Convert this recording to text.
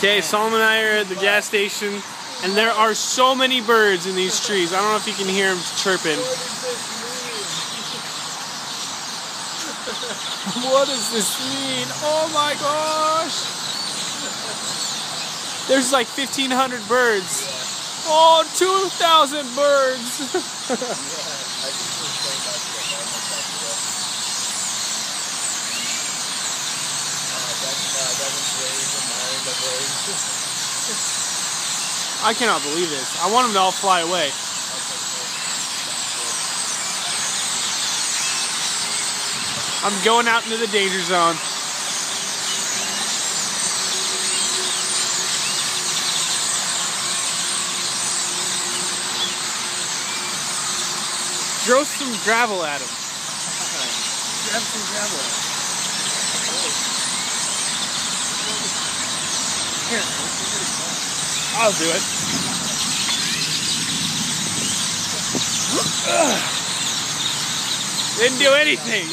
Okay, Solomon and I are at the gas station, and there are so many birds in these trees. I don't know if you can hear them chirping. What does this mean? Oh my gosh! There's like 1,500 birds. Oh, 2,000 birds! I cannot believe this. I want them to all fly away. I'm going out into the danger zone. Throw some gravel at him. Grab some gravel. Here. I'll do it. Didn't do anything.